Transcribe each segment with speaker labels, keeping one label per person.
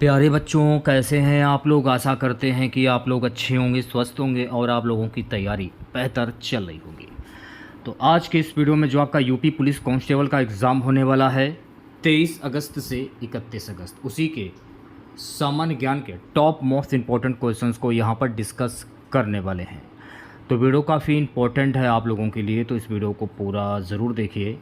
Speaker 1: प्यारे बच्चों, कैसे हैं आप लोग। आशा करते हैं कि आप लोग अच्छे होंगे, स्वस्थ होंगे और आप लोगों की तैयारी बेहतर चल रही होगी। तो आज के इस वीडियो में जो आपका यूपी पुलिस कांस्टेबल का एग्ज़ाम होने वाला है 23 अगस्त से 31 अगस्त, उसी के सामान्य ज्ञान के टॉप मोस्ट इम्पॉर्टेंट क्वेश्चंस को यहाँ पर डिस्कस करने वाले हैं। तो वीडियो काफ़ी इम्पोर्टेंट है आप लोगों के लिए, तो इस वीडियो को पूरा ज़रूर देखिए।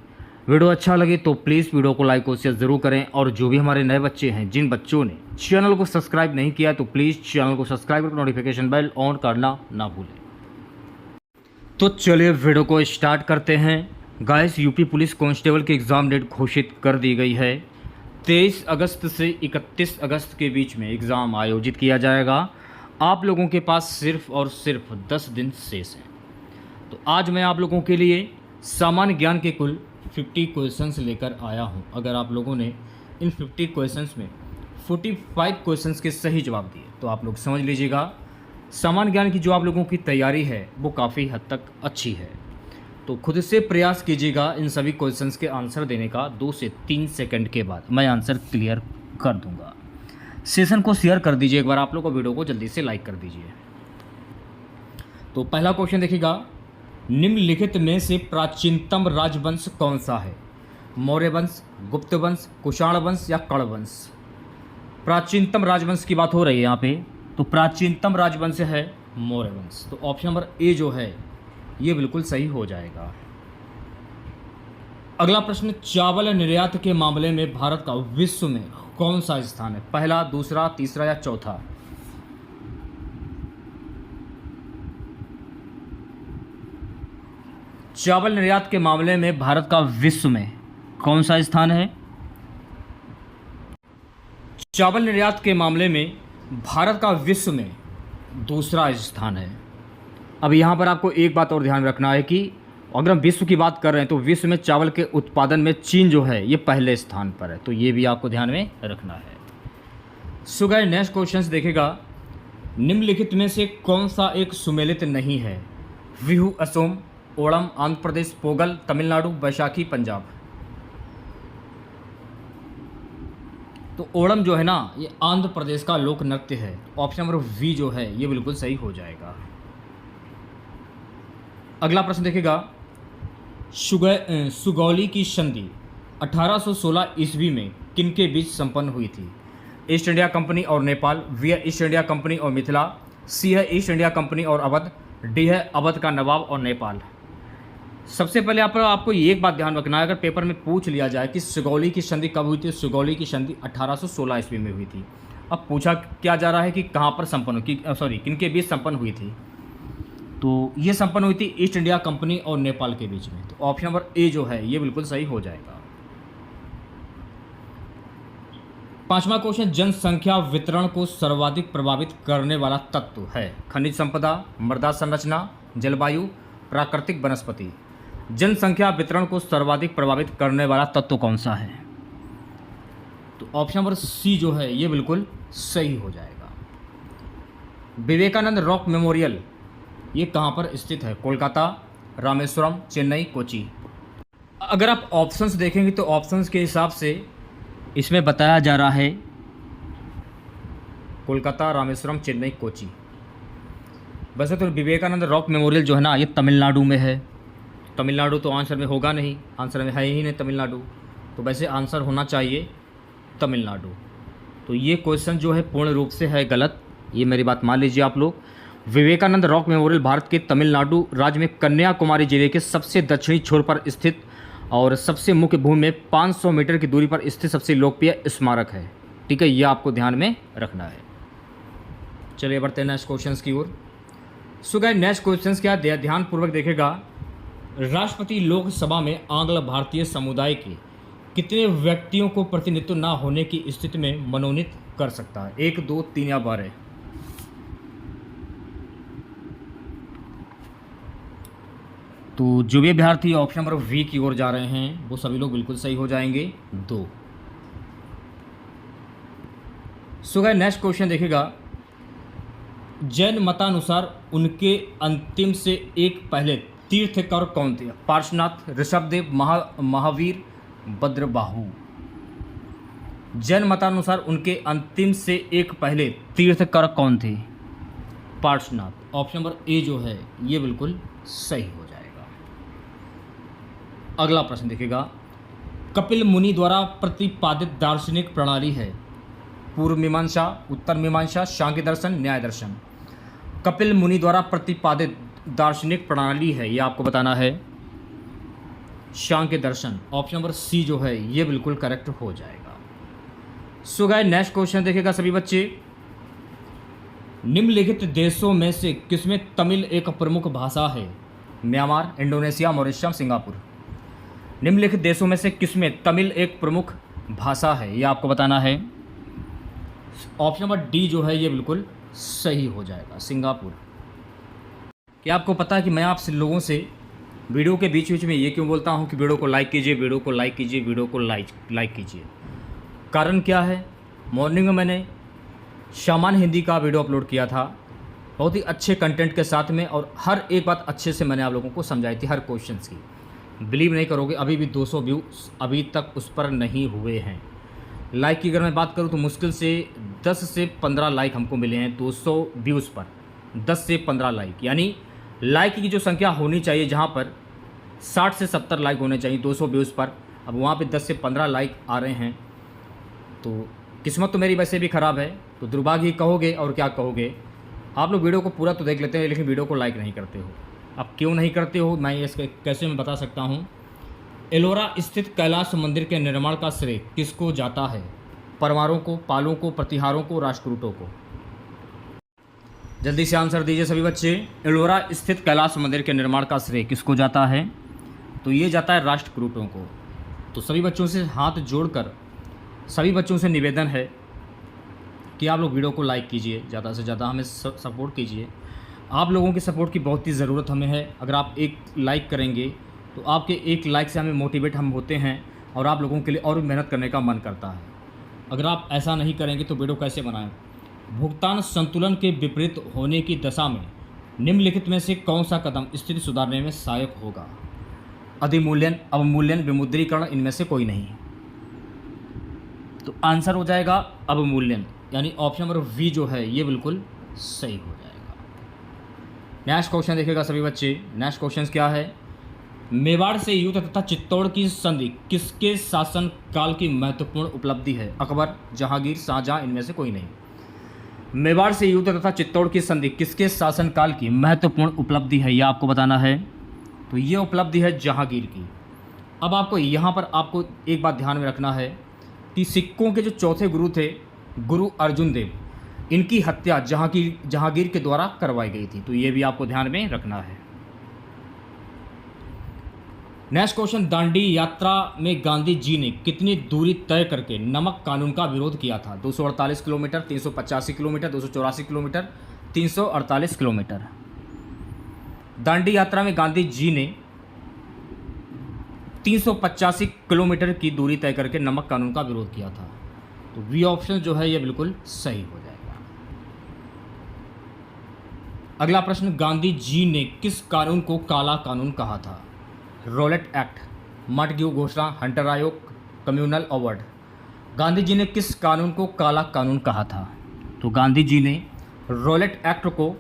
Speaker 1: वीडियो अच्छा लगे तो प्लीज़ वीडियो को लाइक और शेयर ज़रूर करें। और जो भी हमारे नए बच्चे हैं, जिन बच्चों ने चैनल को सब्सक्राइब नहीं किया, तो प्लीज़ चैनल को सब्सक्राइब करके नोटिफिकेशन बेल ऑन करना ना भूलें। तो चलिए वीडियो को स्टार्ट करते हैं। गाइस, यूपी पुलिस कांस्टेबल की एग्ज़ाम डेट घोषित कर दी गई है। 23 अगस्त से 31 अगस्त के बीच में एग्ज़ाम आयोजित किया जाएगा। आप लोगों के पास सिर्फ और सिर्फ 10 दिन शेष हैं। तो आज मैं आप लोगों के लिए सामान्य ज्ञान के कुल 50 क्वेश्चंस लेकर आया हूं। अगर आप लोगों ने इन 50 क्वेश्चंस में 45 क्वेश्चंस के सही जवाब दिए तो आप लोग समझ लीजिएगा सामान्य ज्ञान की जो आप लोगों की तैयारी है वो काफ़ी हद तक अच्छी है। तो खुद से प्रयास कीजिएगा इन सभी क्वेश्चंस के आंसर देने का। 2 से 3 सेकंड के बाद मैं आंसर क्लियर कर दूंगा। सेशन को शेयर कर दीजिए एक बार आप लोग, वीडियो को जल्दी से लाइक कर दीजिए। तो पहला क्वेश्चन देखिएगा, निम्नलिखित में से प्राचीनतम राजवंश कौन सा है? मौर्य वंश, गुप्त वंश, कुषाण वंश या कर्ण वंश? प्राचीनतम राजवंश की बात हो रही है यहाँ पे, तो प्राचीनतम राजवंश है मौर्य वंश। तो ऑप्शन नंबर ए जो है ये बिल्कुल सही हो जाएगा। अगला प्रश्न, चावल निर्यात के मामले में भारत का विश्व में कौन सा स्थान है? पहला, दूसरा, तीसरा या चौथा? चावल निर्यात के मामले में भारत का विश्व में कौन सा स्थान है? चावल निर्यात के मामले में भारत का विश्व में दूसरा स्थान है। अब यहाँ पर आपको एक बात और ध्यान रखना है कि अगर हम विश्व की बात कर रहे हैं तो विश्व में चावल के उत्पादन में चीन जो है ये पहले स्थान पर है। तो ये भी आपको ध्यान में रखना है। सो गाइस, नेक्स्ट क्वेश्चन देखेगा, निम्नलिखित में से कौन सा एक सुमेलित नहीं है? बिहू असम, ओणम आंध्र प्रदेश, पोगल तमिलनाडु, बैसाखी पंजाब? तो ओणम जो है ना ये आंध्र प्रदेश का लोक नृत्य है। ऑप्शन नंबर वी जो है ये बिल्कुल सही हो जाएगा। अगला प्रश्न देखेगा, सुगौली की संधि 1816 ईस्वी में किनके बीच संपन्न हुई थी? ईस्ट इंडिया कंपनी और नेपाल, बी है ईस्ट इंडिया कंपनी और मिथिला, सी है ईस्ट इंडिया कंपनी और अवध, डी है अवध का नवाब और नेपाल? सबसे पहले आपको एक बात ध्यान रखना है, अगर पेपर में पूछ लिया जाए कि सुगौली की संधि कब हुई थी, सुगौली की संधि 1816 ईस्वी में हुई थी। अब पूछा क्या जा रहा है कि कहाँ पर संपन्न किनके बीच संपन्न हुई थी? तो ये संपन्न हुई थी ईस्ट इंडिया कंपनी और नेपाल के बीच में। तो ऑप्शन नंबर ए जो है ये बिल्कुल सही हो जाएगा। पांचवा क्वेश्चन, जनसंख्या वितरण को सर्वाधिक प्रभावित करने वाला तत्व है? खनिज संपदा, मृदा संरचना, जलवायु, प्राकृतिक वनस्पति? जनसंख्या वितरण को सर्वाधिक प्रभावित करने वाला तत्व कौन सा है? तो ऑप्शन नंबर सी जो है ये बिल्कुल सही हो जाएगा। विवेकानंद रॉक मेमोरियल ये कहाँ पर स्थित है? कोलकाता, रामेश्वरम, चेन्नई, कोची? अगर आप ऑप्शंस देखेंगे तो ऑप्शंस के हिसाब से इसमें बताया जा रहा है कोलकाता, रामेश्वरम, चेन्नई, कोची। वैसे तो विवेकानंद रॉक मेमोरियल जो है ना ये तमिलनाडु में है। तमिलनाडु तो आंसर में होगा नहीं, आंसर में है ही नहीं तमिलनाडु, तो वैसे आंसर होना चाहिए तमिलनाडु। तो ये क्वेश्चन जो है पूर्ण रूप से है गलत, ये मेरी बात मान लीजिए आप लोग। विवेकानंद रॉक मेमोरियल भारत के तमिलनाडु राज्य में कन्याकुमारी जिले के सबसे दक्षिणी छोर पर स्थित और सबसे मुख्य भूमि में 500 मीटर की दूरी पर स्थित सबसे लोकप्रिय स्मारक है। ठीक है, ये आपको ध्यान में रखना है। चलिए बढ़ते हैं नेक्स्ट क्वेश्चन की ओर। सो गाइस, नेक्स्ट क्वेश्चन क्या ध्यानपूर्वक देखेगा, राष्ट्रपति लोकसभा में आंग्ल भारतीय समुदाय के कितने व्यक्तियों को प्रतिनिधित्व न होने की स्थिति में मनोनीत कर सकता है? 1, 2, 3 या 12? तो जो भी अभ्यर्थी ऑप्शन नंबर वी की ओर जा रहे हैं वो सभी लोग बिल्कुल सही हो जाएंगे, 2। सो गाइस, नेक्स्ट क्वेश्चन देखेगा, जैन मतानुसार उनके अंतिम से एक पहले तीर्थकर कौन थे? पार्श्वनाथ, ऋषभदेव, महावीर, भद्रबाहु? जैन मतानुसार उनके अंतिम से एक पहले तीर्थकर कौन थे? पार्श्वनाथ। ऑप्शन नंबर ए जो है ये बिल्कुल सही हो जाएगा। अगला प्रश्न देखिएगा, कपिल मुनि द्वारा प्रतिपादित दार्शनिक प्रणाली है? पूर्व मीमांसा, उत्तर मीमांसा, सांख्य दर्शन, न्याय दर्शन। कपिल मुनि द्वारा प्रतिपादित दार्शनिक प्रणाली है, ये आपको बताना है सांख्य दर्शन। ऑप्शन नंबर सी जो है ये बिल्कुल करेक्ट हो जाएगा। सो गाइस नेक्स्ट क्वेश्चन देखिएगा सभी बच्चे, निम्नलिखित देशों में से किसमें तमिल एक प्रमुख भाषा है? Myanmar, Indonesia, Mauritius, Singapore. निम्नलिखित देशों में से किसमें तमिल एक प्रमुख भाषा है, ये आपको बताना है। ऑप्शन नंबर डी जो है ये बिल्कुल सही हो जाएगा, सिंगापुर। क्या आपको पता है कि मैं आप लोगों से वीडियो के बीच बीच में ये क्यों बोलता हूँ कि वीडियो को लाइक कीजिए, वीडियो को लाइक कीजिए, वीडियो को लाइक कीजिए? कारण क्या है, मॉर्निंग में मैंने सामान्य हिंदी का वीडियो अपलोड किया था, बहुत ही अच्छे कंटेंट के साथ में, और हर एक बात अच्छे से मैंने आप लोगों को समझाई थी, हर क्वेश्चन की। बिलीव नहीं करोगे, अभी भी 200 व्यूज़ अभी तक उस पर नहीं हुए हैं। लाइक की अगर मैं बात करूं तो मुश्किल से 10 से 15 लाइक हमको मिले हैं 200 व्यूज़ पर। 10 से 15 लाइक, यानी लाइक की जो संख्या होनी चाहिए जहां पर 60 से 70 लाइक होने चाहिए 200 व्यूज़ पर, अब वहां पे 10 से 15 लाइक आ रहे हैं। तो किस्मत तो मेरी वैसे भी ख़राब है, तो दुर्भाग्य ही कहोगे और क्या कहोगे। आप लोग वीडियो को पूरा तो देख लेते हैं लेकिन वीडियो को लाइक नहीं करते हो। अब क्यों नहीं करते हो, मैं इसके कैसे मैं बता सकता हूँ। एलोरा स्थित कैलाश मंदिर के निर्माण का श्रेय किसको जाता है? परमारों को, पालों को, प्रतिहारों को, राष्ट्रकूटों को? जल्दी से आंसर दीजिए सभी बच्चे। एलोरा स्थित कैलाश मंदिर के निर्माण का श्रेय किसको जाता है? तो ये जाता है राष्ट्रकूटों को। तो सभी बच्चों से हाथ जोड़कर सभी बच्चों से निवेदन है कि आप लोग वीडियो को लाइक कीजिए, ज़्यादा से ज़्यादा हमें सपोर्ट कीजिए। आप लोगों की सपोर्ट की बहुत ही ज़रूरत हमें है। अगर आप एक लाइक करेंगे तो आपके एक लाइक से हमें मोटिवेट हम होते हैं और आप लोगों के लिए और भी मेहनत करने का मन करता है। अगर आप ऐसा नहीं करेंगे तो वीडियो कैसे बनाएं? भुगतान संतुलन के विपरीत होने की दशा में निम्नलिखित में से कौन सा कदम स्थिति सुधारने में सहायक होगा? अधिमूल्यन, अवमूल्यन, विमुद्रीकरण, इनमें से कोई नहीं। तो आंसर हो जाएगा अवमूल्यन, यानी ऑप्शन नंबर वी जो है ये बिल्कुल सही हो जाएगा। नेक्स्ट क्वेश्चन देखिएगा सभी बच्चे। नेक्स्ट क्वेश्चन क्या है, मेवाड़ से युद्ध तथा चित्तौड़ की संधि किसके शासन काल की महत्वपूर्ण उपलब्धि है? अकबर, जहांगीर, शाहजहां, इनमें से कोई नहीं। मेवाड़ से युद्ध तथा चित्तौड़ की संधि किसके शासन काल की महत्वपूर्ण उपलब्धि है, यह आपको बताना है। तो ये उपलब्धि है जहांगीर की। अब आपको यहाँ पर आपको एक बात ध्यान में रखना है कि सिक्कों के जो चौथे गुरु थे, गुरु अर्जुन देव, इनकी हत्या जहांगीर के द्वारा करवाई गई थी। तो ये भी आपको ध्यान में रखना है। नेक्स्ट क्वेश्चन, दांडी यात्रा में गांधी जी ने कितनी दूरी तय करके नमक कानून का विरोध किया था? 248 kilometre, 385 kilometre, 284 kilometre, 348 kilometre. Dandi यात्रा में गांधी जी ने 385 किलोमीटर की दूरी तय करके नमक कानून का विरोध किया था। तो बी ऑप्शन जो है ये बिल्कुल सही हो जाएगा। अगला प्रश्न, गांधी जी ने किस कानून को काला कानून कहा था? रोलेट एक्ट, मडग्यू घोषणा, हंटर आयोग, कम्युनल अवार्ड। गांधी जी ने किस कानून को काला कानून कहा था? तो गांधी जी ने रोलेट एक्ट को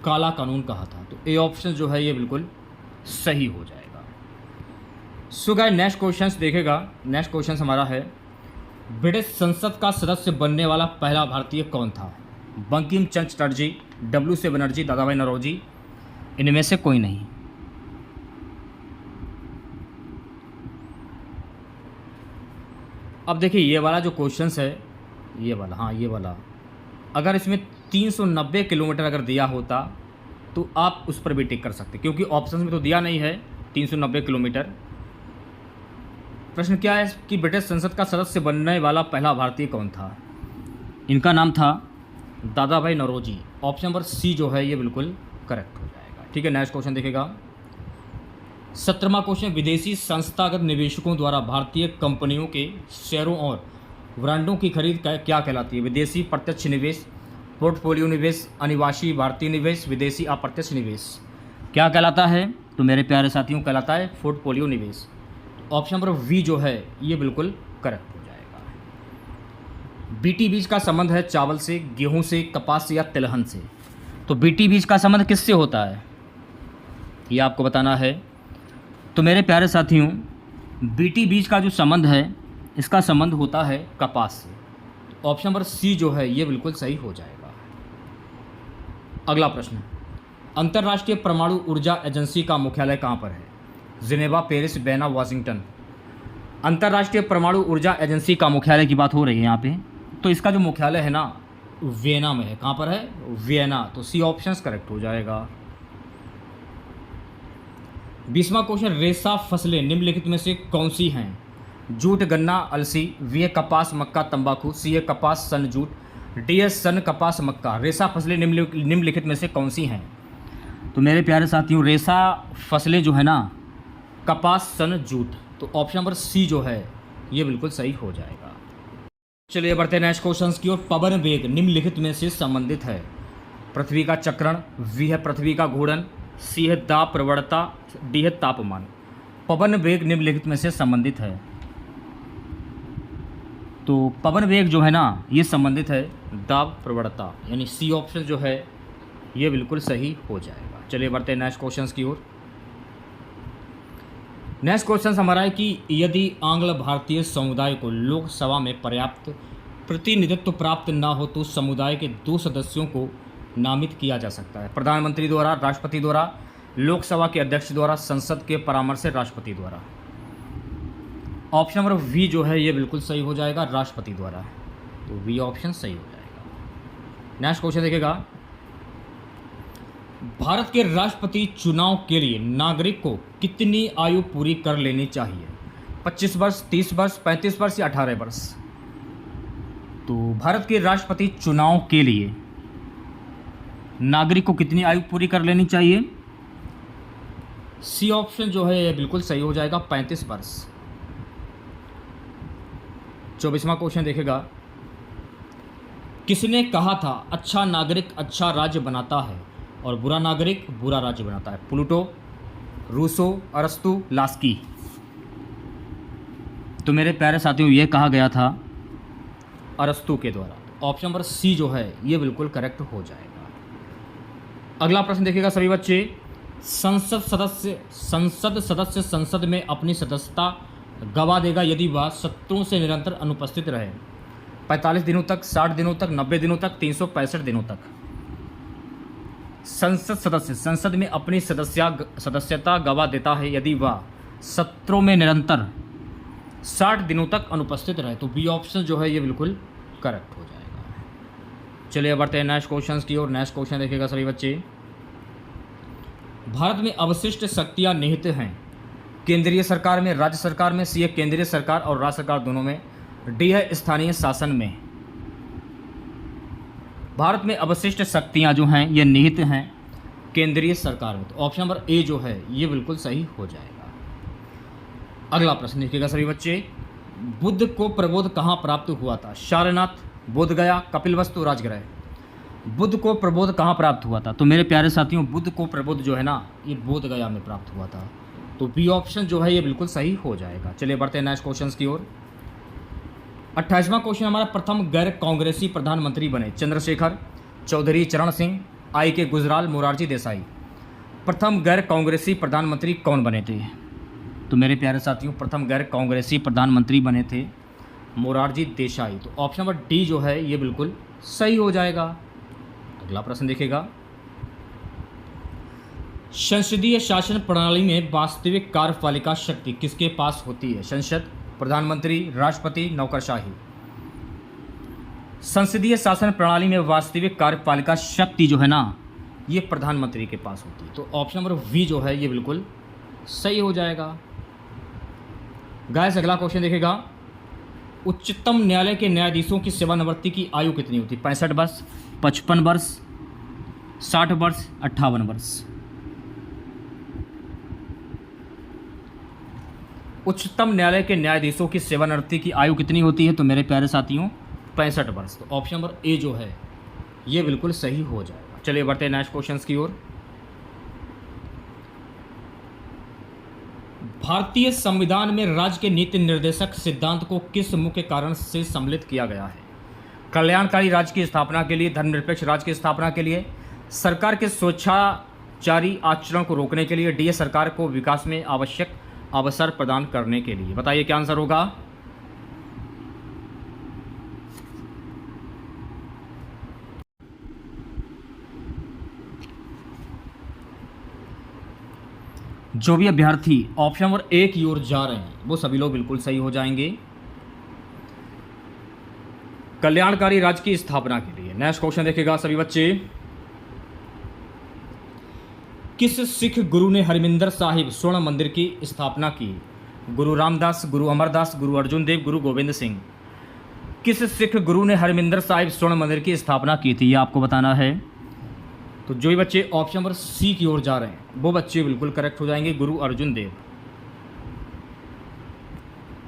Speaker 1: काला कानून कहा था। तो ए ऑप्शन जो है ये बिल्कुल सही हो जाएगा। सो गाइस नेक्स्ट क्वेश्चन देखेगा। नेक्स्ट क्वेश्चन हमारा है, ब्रिटिश संसद का सदस्य बनने वाला पहला भारतीय कौन था? बंकिम चंद्र चटर्जी, W.C. बनर्जी, दादाभाई नौरोजी, इनमें से कोई नहीं। अब देखिए ये वाला जो क्वेश्चन है, ये वाला, हाँ ये वाला, अगर इसमें 390 किलोमीटर अगर दिया होता तो आप उस पर भी टिक कर सकते, क्योंकि ऑप्शन में तो दिया नहीं है 390 किलोमीटर। प्रश्न क्या है कि ब्रिटिश संसद का सदस्य बनने वाला पहला भारतीय कौन था? इनका नाम था Dadabhai Naoroji. Option number C जो है ये बिल्कुल करेक्ट हो जाएगा। ठीक है, नेक्स्ट क्वेश्चन देखेगा। 17वां क्वेश्चन, विदेशी संस्थागत निवेशकों द्वारा भारतीय कंपनियों के शेयरों और ब्रांडों की खरीद क्या कहलाती है? विदेशी प्रत्यक्ष निवेश, पोर्टफोलियो निवेश, अनिवासी भारतीय निवेश, विदेशी अप्रत्यक्ष निवेश। क्या कहलाता है? तो मेरे प्यारे साथियों कहलाता है पोर्टफोलियो निवेश। ऑप्शन नंबर वी जो है ये बिल्कुल करेक्ट हो जाएगा। बीटी बीज का संबंध है चावल से, गेहूं से, कपास से या तिलहन से। तो बीटी बीज का संबंध किससे होता है ये आपको बताना है। तो मेरे प्यारे साथियों, बीटी बीज का जो संबंध है इसका संबंध होता है कपास से। ऑप्शन नंबर सी जो है ये बिल्कुल सही हो जाएगा। अगला प्रश्न, अंतर्राष्ट्रीय परमाणु ऊर्जा एजेंसी का मुख्यालय कहाँ पर है? Geneva, Paris, Vienna, Washington. अंतर्राष्ट्रीय परमाणु ऊर्जा एजेंसी का मुख्यालय की बात हो रही है यहाँ पे। तो इसका जो मुख्यालय है ना वियना में है। कहाँ पर है? वियना। तो सी ऑप्शन करेक्ट हो जाएगा। 20वां क्वेश्चन, रेशा फसलें निम्नलिखित में से कौन सी हैं? जूट, गन्ना, अलसी, वी कपास, मक्का, तंबाकू, सी है कपास, सन, जूट, डी है सन, कपास, मक्का। रेशा फसलें निम्नलिखित में से कौन सी हैं? तो मेरे प्यारे साथियों, रेशा फसलें जो है ना कपास, सन, जूट। तो ऑप्शन नंबर सी जो है ये बिल्कुल सही हो जाएगा। चलिए बढ़ते हैं नेक्स्ट क्वेश्चन की ओर। पवन वेग निम्नलिखित में से संबंधित है? पृथ्वी का चक्रण, वी है पृथ्वी का घूर्णन, सी है दाब प्रवणता, डी है तापमान। पवन वेग निम्नलिखित में से संबंधित है। तो पवन वेग जो है ना ये संबंधित है दाब प्रवणता, यानी सी ऑप्शन जो है ये बिल्कुल सही हो जाएगा। चलिए बढ़ते हैं नेक्स्ट क्वेश्चन की ओर। नेक्स्ट क्वेश्चन हमारा है कि यदि आंग्ल भारतीय समुदाय को लोकसभा में पर्याप्त प्रतिनिधित्व प्राप्त न हो तो समुदाय के 2 सदस्यों को नामित किया जा सकता है? प्रधानमंत्री द्वारा, राष्ट्रपति द्वारा, लोकसभा के अध्यक्ष द्वारा, संसद के परामर्श से राष्ट्रपति द्वारा। ऑप्शन नंबर वी जो है ये बिल्कुल सही हो जाएगा, राष्ट्रपति द्वारा। तो वी ऑप्शन सही हो जाएगा। नेक्स्ट क्वेश्चन देखिएगा, भारत के राष्ट्रपति चुनाव के लिए नागरिक को कितनी आयु पूरी कर लेनी चाहिए? 25 वर्ष, 30 वर्ष, 35 वर्ष या 18 वर्ष? तो भारत के राष्ट्रपति चुनाव के लिए नागरिक को कितनी आयु पूरी कर लेनी चाहिए? सी ऑप्शन जो है बिल्कुल सही हो जाएगा, 35 वर्ष। 24वां क्वेश्चन देखेगा, किसने कहा था अच्छा नागरिक अच्छा राज्य बनाता है और बुरा नागरिक बुरा राज्य बनाता है? प्लूटो, रूसो, अरस्तु, लास्की। तो मेरे प्यारे साथियों ये कहा गया था अरस्तु के द्वारा। ऑप्शन नंबर सी जो है ये बिल्कुल करेक्ट हो जाएगा। अगला प्रश्न देखिएगा सभी बच्चे, संसद सदस्य संसद में अपनी सदस्यता गवा देगा यदि वह सत्रों से निरंतर अनुपस्थित रहे? 45 दिनों तक, 60 दिनों तक, 90 दिनों तक, 365 दिनों तक। संसद सदस्य संसद में अपनी सदस्यता गवा देता है यदि वह सत्रों में निरंतर 60 दिनों तक अनुपस्थित रहे। तो बी ऑप्शन जो है ये बिल्कुल करेक्ट हो जाएगा। चलिए बढ़ते हैं नेक्स्ट क्वेश्चन की ओर। नेक्स्ट क्वेश्चन देखिएगा सभी बच्चे, भारत में अवशिष्ट शक्तियां निहित हैं? केंद्रीय सरकार में, राज्य सरकार में, सी है केंद्रीय सरकार और राज्य सरकार दोनों में, डी है स्थानीय शासन में। भारत में अवशिष्ट शक्तियां जो हैं ये निहित हैं केंद्रीय सरकार में। तो ऑप्शन नंबर ए जो है ये बिल्कुल सही हो जाएगा। अगला प्रश्न देखिएगा सभी बच्चे, बुद्ध को प्रबोध कहाँ प्राप्त हुआ था? सारनाथ, बोधगया, कपिलवस्तु, राजगृह। बुद्ध को प्रबोध कहाँ प्राप्त हुआ था? तो मेरे प्यारे साथियों, बुद्ध को प्रबोध जो है ना ये बोधगया में प्राप्त हुआ था। तो बी ऑप्शन जो है ये बिल्कुल सही हो जाएगा। चलिए बढ़ते हैं नेक्स्ट क्वेश्चन की ओर। 28वां क्वेश्चन हमारा, प्रथम गैर कांग्रेसी प्रधानमंत्री बने? चंद्रशेखर, चौधरी चरण सिंह, आई के गुजराल, मोरारजी देसाई। प्रथम गैर कांग्रेसी प्रधानमंत्री कौन बने थे? तो मेरे प्यारे साथियों, प्रथम गैर कांग्रेसी प्रधानमंत्री बने थे मोरारजी देसाई। तो ऑप्शन नंबर डी जो है ये बिल्कुल सही हो जाएगा। अगला प्रश्न देखिएगा, संसदीय शासन प्रणाली में वास्तविक कार्यपालिका शक्ति किसके पास होती है? संसद, प्रधानमंत्री, राष्ट्रपति, नौकरशाही। संसदीय शासन प्रणाली में वास्तविक कार्यपालिका शक्ति जो है ना ये प्रधानमंत्री के पास होती है। तो ऑप्शन नंबर वी जो है ये बिल्कुल सही हो जाएगा। गाइस अगला क्वेश्चन देखेगा, उच्चतम न्यायालय के न्यायाधीशों की सेवानिवृत्ति की आयु कितनी होती है? 65 वर्ष, 55 वर्ष, 60 वर्ष, 58 वर्ष। उच्चतम न्यायालय के न्यायाधीशों की सेवानिवृत्ति की आयु कितनी होती है? तो मेरे प्यारे साथियों 65 वर्ष। तो ऑप्शन नंबर ए जो है ये बिल्कुल सही हो जाएगा। चलिए बढ़ते हैं नेक्स्ट क्वेश्चन की ओर। भारतीय संविधान में राज्य के नीति निर्देशक सिद्धांत को किस मुख्य कारण से सम्मिलित किया गया है? कल्याणकारी राज्य की स्थापना के लिए, धर्मनिरपेक्ष राज्य की स्थापना के लिए, सरकार के स्वेच्छाचारी आचरण को रोकने के लिए, डी है सरकार को विकास में आवश्यक अवसर प्रदान करने के लिए। बताइए क्या आंसर होगा। जो भी अभ्यर्थी ऑप्शन नंबर ए की ओर जा रहे हैं वो सभी लोग बिल्कुल सही हो जाएंगे। कल्याणकारी राज्य की स्थापना के लिए नेक्स्ट क्वेश्चन देखिएगा सभी बच्चे। किस सिख गुरु ने हरमिंदर साहिब स्वर्ण मंदिर की स्थापना की। गुरु रामदास, गुरु अमरदास, गुरु अर्जुन देव, गुरु गोविंद सिंह। किस सिख गुरु ने हरमिंदर साहिब स्वर्ण मंदिर की स्थापना की थी, ये आपको बताना है। तो जो भी बच्चे ऑप्शन नंबर सी की ओर जा रहे हैं वो बच्चे बिल्कुल करेक्ट हो जाएंगे, गुरु अर्जुन देव।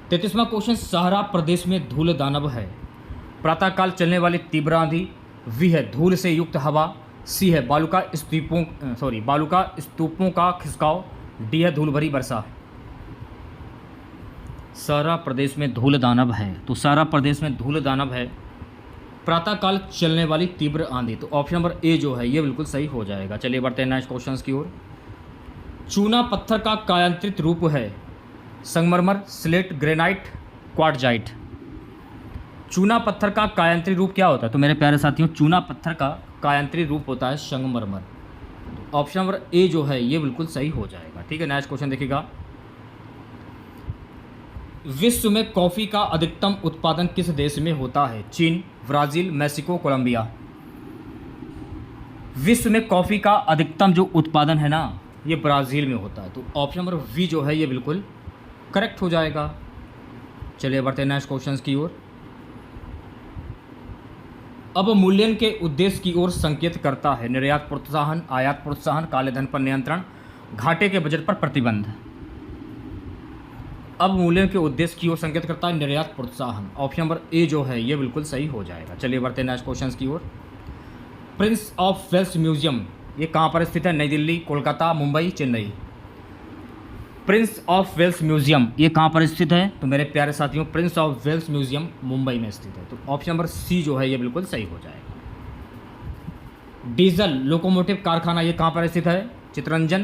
Speaker 1: 33वां क्वेश्चन, सहारा प्रदेश में धूल दानव है। प्रातःकाल चलने वाली तीव्र आंधी, वी है धूल से युक्त हवा, सी है बालुका स्तूपों का खिसकाव, डी है धूल भरी वर्षा। सारा प्रदेश में धूल दानव है, तो सारा प्रदेश में धूल दानव है। प्रातःकाल चलने वाली तीव्र आंधी, तो ऑप्शन नंबर ए जो है ये बिल्कुल सही हो जाएगा। चलिए बढ़ते हैं नेक्स्ट क्वेश्चन की ओर। चूना पत्थर का कायांतरित रूप है। संगमरमर, स्लेट, ग्रेनाइट, क्वार्टजाइट। चूना पत्थर का कायांतरित रूप क्या होता है, तो मेरे प्यारे साथियों चूना पत्थर का कायांतरित रूप होता है संगमरमर। ऑप्शन नंबर ए जो है ये बिल्कुल सही हो जाएगा। ठीक है, नेक्स्ट क्वेश्चन देखिएगा। विश्व में कॉफ़ी का अधिकतम उत्पादन किस देश में होता है। चीन, ब्राज़ील, मेक्सिको, कोलंबिया। विश्व में कॉफ़ी का अधिकतम जो उत्पादन है ना ये ब्राज़ील में होता है, तो ऑप्शन नंबर वी जो है ये बिल्कुल करेक्ट हो जाएगा। चलिए बढ़ते हैं नेक्स्ट क्वेश्चन की ओर। अब मूल्यन के उद्देश्य की ओर संकेत करता है। निर्यात प्रोत्साहन, आयात प्रोत्साहन, काले धन पर नियंत्रण, घाटे के बजट पर प्रतिबंध। अब मूल्यन के उद्देश्य की ओर संकेत करता है निर्यात प्रोत्साहन। ऑप्शन नंबर ए जो है ये बिल्कुल सही हो जाएगा। चलिए बढ़ते हैं नेक्स्ट क्वेश्चन की ओर। प्रिंस ऑफ वेल्स म्यूजियम ये कहाँ पर स्थित है। Nai Delhi, Kolkata, Mumbai, Chennai. Prince of Wales museum ये कहाँ पर स्थित है, तो मेरे प्यारे साथियों Prince of Wales museum Mumbai में स्थित है, तो ऑप्शन नंबर सी जो है ये बिल्कुल सही हो जाएगा। डीजल लोकोमोटिव कारखाना ये कहाँ पर स्थित है। चितरंजन,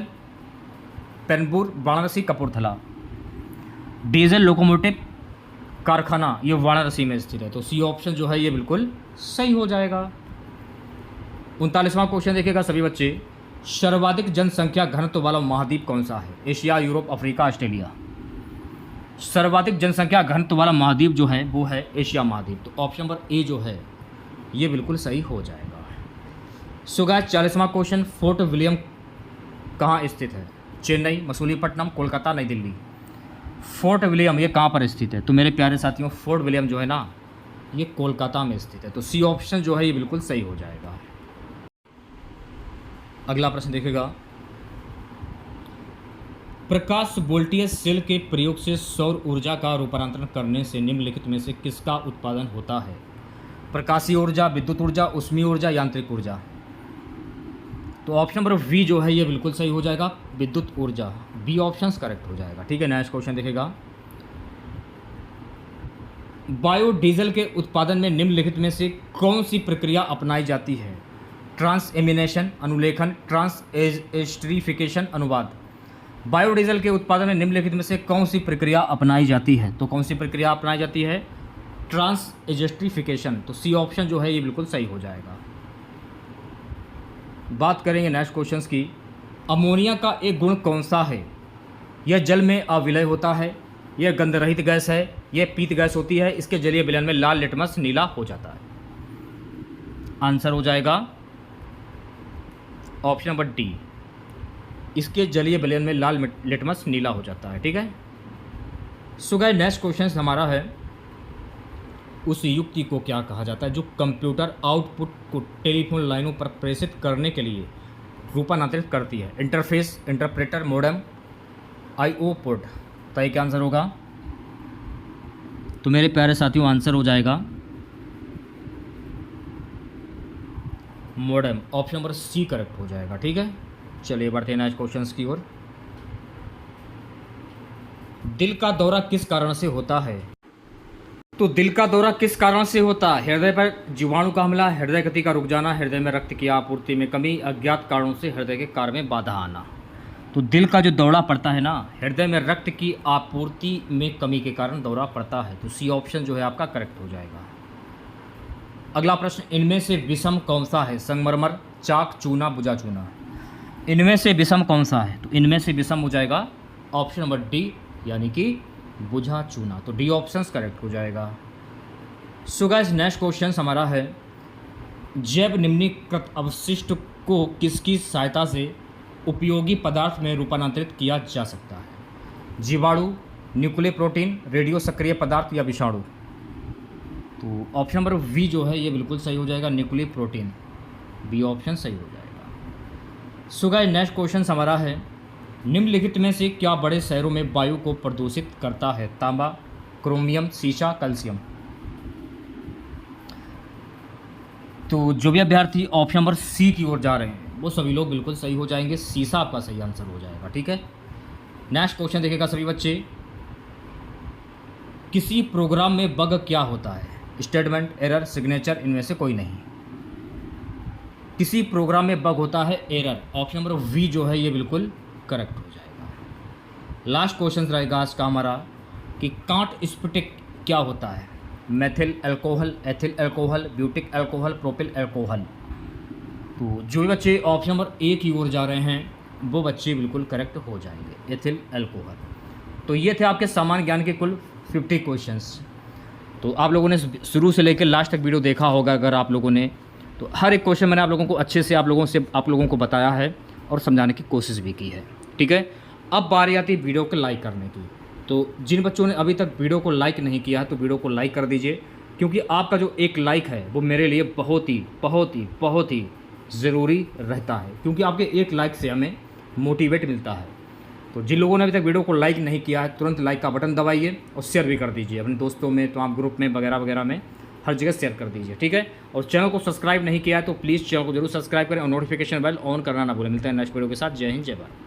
Speaker 1: पेरम्बूर, वाराणसी, कपूरथला। डीजल लोकोमोटिव कारखाना ये वाराणसी में स्थित है, तो सी ऑप्शन जो है ये बिल्कुल सही हो जाएगा। 39वां क्वेश्चन देखिएगा सभी बच्चे। सर्वाधिक जनसंख्या घनत्व वाला महाद्वीप कौन सा है। Asia, Europe, Africa, Australia. सर्वाधिक जनसंख्या घनत्व वाला महाद्वीप जो है वो है एशिया महाद्वीप, तो ऑप्शन नंबर ए जो है ये बिल्कुल सही हो जाएगा। सो गाइस 40वां क्वेश्चन। फोर्ट विलियम कहाँ स्थित है। चेन्नई, मसूलीपट्टनम, कोलकाता, नई दिल्ली। फोर्ट विलियम ये कहाँ पर स्थित है, तो मेरे प्यारे साथियों फोर्ट विलियम जो है ना ये कोलकाता में स्थित है, तो सी ऑप्शन जो है ये बिल्कुल सही हो जाएगा। अगला प्रश्न देखिएगा। प्रकाश वोल्टेज सेल के प्रयोग से सौर ऊर्जा का रूपांतरण करने से निम्नलिखित में से किसका उत्पादन होता है। प्रकाशीय ऊर्जा, विद्युत ऊर्जा, ऊष्मीय ऊर्जा, यांत्रिक ऊर्जा। तो ऑप्शन नंबर वी जो है ये बिल्कुल सही हो जाएगा, विद्युत ऊर्जा। बी ऑप्शन करेक्ट हो जाएगा। ठीक है, नेक्स्ट क्वेश्चन देखिएगा। बायोडीजल के उत्पादन में निम्नलिखित में से कौन सी प्रक्रिया अपनाई जाती है। ट्रांस एमिनेशन, अनुलेखन, ट्रांस एस्टरीफिकेशन, अनुवाद। बायोडीजल के उत्पादन में निम्नलिखित में से कौन सी प्रक्रिया अपनाई जाती है, तो कौन सी प्रक्रिया अपनाई जाती है। ट्रांस एस्टरीफिकेशन, तो सी ऑप्शन जो है ये बिल्कुल सही हो जाएगा। बात करेंगे नेक्स्ट क्वेश्चंस की। अमोनिया का एक गुण कौन सा है। यह जल में अविलय होता है, यह गंध रहित गैस है, यह पीत गैस होती है, इसके जलीय विलयन में लाल लिटमस नीला हो जाता है। आंसर हो जाएगा ऑप्शन नंबर डी, इसके जलीय विलयन में लाल लिटमस नीला हो जाता है। ठीक है, सो गाइस नेक्स्ट क्वेश्चन हमारा है उस युक्ति को क्या कहा जाता है जो कंप्यूटर आउटपुट को टेलीफोन लाइनों पर प्रेषित करने के लिए रूपांतरित करती है। Interface, interpreter, modem, IO port. तो क्या आंसर होगा, तो मेरे प्यारे साथियों आंसर हो जाएगा मोडेम। ऑप्शन नंबर सी करेक्ट हो जाएगा। ठीक है, चलिए बढ़ते हैं नेक्स्ट क्वेश्चंस की ओर। दिल का दौरा किस कारण से होता है। तो दिल का दौरा किस कारण से होता है? हृदय पर जीवाणु का हमला, हृदय गति का रुक जाना, हृदय में रक्त की आपूर्ति में कमी, अज्ञात कारणों से हृदय के कार्य में बाधा आना। तो दिल का जो दौरा पड़ता है ना, हृदय में रक्त की आपूर्ति में कमी के कारण दौरा पड़ता है। तो सी ऑप्शन जो है आपका करेक्ट हो जाएगा। अगला प्रश्न, इनमें से विषम कौन सा है? संगमरमर, चाक, चूना, बुझा चूना। इनमें से विषम कौन सा है? तो इनमें से विषम हो जाएगा ऑप्शन नंबर डी, यानी कि बुझा चूना। तो डी ऑप्शन करेक्ट हो जाएगा। सो गाइस, नेक्स्ट क्वेश्चन हमारा है, जैव निम्नीकृत अवशिष्ट को किसकी सहायता से उपयोगी पदार्थ में रूपांतरित किया जा सकता है? जीवाणु, न्यूक्लियर प्रोटीन, रेडियो सक्रिय पदार्थ या विषाणु। तो ऑप्शन नंबर वी जो है ये बिल्कुल सही हो जाएगा, न्यूक्लियर प्रोटीन। बी ऑप्शन सही हो जाएगा। सो गाइस, नेक्स्ट क्वेश्चन हमारा है, निम्नलिखित में से क्या बड़े शहरों में वायु को प्रदूषित करता है? तांबा, क्रोमियम, शीशा, कैल्शियम। तो जो भी अभ्यर्थी ऑप्शन नंबर सी की ओर जा रहे हैं वो सभी लोग बिल्कुल सही हो जाएंगे, शीशा आपका सही आंसर हो जाएगा। ठीक है, नेक्स्ट क्वेश्चन देखिएगा सभी बच्चे, किसी प्रोग्राम में बग क्या होता है? स्टेटमेंट, एरर, सिग्नेचर, इनमें से कोई नहीं। किसी प्रोग्राम में बग होता है एरर, ऑप्शन नंबर वी जो है ये बिल्कुल करेक्ट हो जाएगा। लास्ट क्वेश्चन रहेगा आज का हमारा कि कांट स्फटिक क्या होता है? Methyl alcohol, ethyl alcohol, boutique alcohol, propyl alcohol. तो जो भी बच्चे ऑप्शन नंबर ए की ओर जा रहे हैं वो बच्चे बिल्कुल करेक्ट हो जाएंगे, एथिल अल्कोहल। तो ये थे आपके सामान्य ज्ञान के कुल 50 क्वेश्चंस। तो आप लोगों ने शुरू से लेकर लास्ट तक वीडियो देखा होगा अगर आप लोगों ने, तो हर एक क्वेश्चन मैंने आप लोगों को अच्छे से आप लोगों को बताया है और समझाने की कोशिश भी की है। ठीक है, अब बारी आती है वीडियो को लाइक करने की। तो जिन बच्चों ने अभी तक वीडियो को लाइक नहीं किया है तो वीडियो को लाइक कर दीजिए, क्योंकि आपका जो एक लाइक है वो मेरे लिए बहुत ही ज़रूरी रहता है, क्योंकि आपके एक लाइक से हमें मोटिवेट मिलता है। तो जिन लोगों ने अभी तक वीडियो को लाइक नहीं किया है तुरंत लाइक का बटन दबाइए और शेयर भी कर दीजिए अपने दोस्तों में, तो आप ग्रुप में वगैरह में हर जगह शेयर कर दीजिए। ठीक है, और चैनल को सब्सक्राइब नहीं किया है तो प्लीज़ चैनल को जरूर सब्सक्राइब करें और नोटिफिकेशन बेल ऑन करना ना भूलें। मिलते हैं नेक्स्ट वीडियो के साथ। जय हिंद, जय भारत।